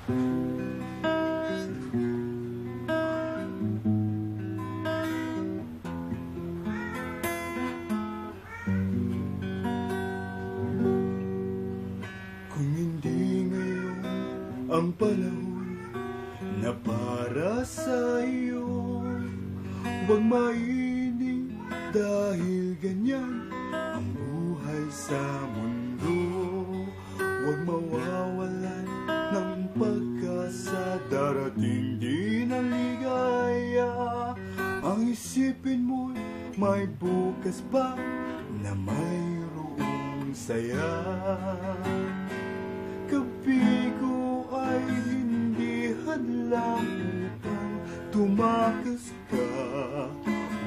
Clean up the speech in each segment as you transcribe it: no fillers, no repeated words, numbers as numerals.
Kung hindi ngayon ang panahon na para sa iyo, huwag maining dahil ganyan ang buhay sa mundo. Huwag mawawalan ng pagkasa, darating din ang ligaya. Ang isipin mo'y may bukas pa na mayroong saya. Kabigo ay hindi hadlang upang tumakas ka.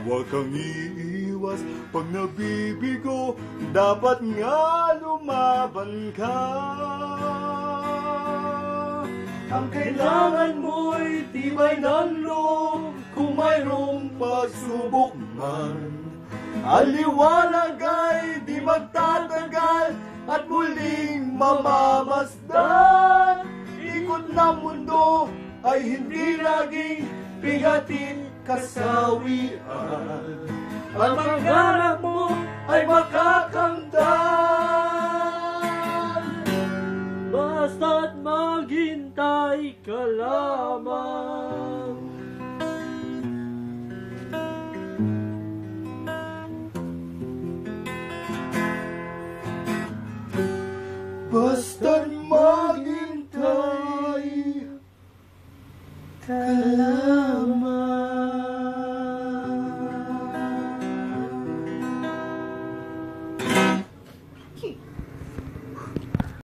Huwag kang iiwas pag nabibigo, dapat nga lumaban ka. Ang kailangan mo'y tibay ng loob, kung mayroong pagsubok man. Ang liwanag ay di magtatagal at muling mamamasdan. Ikot ng mundo ay hindi laging bigatin kasawian. Ang pangarap mo ay makakamtan, basta't maghintay ka lamang. Basta't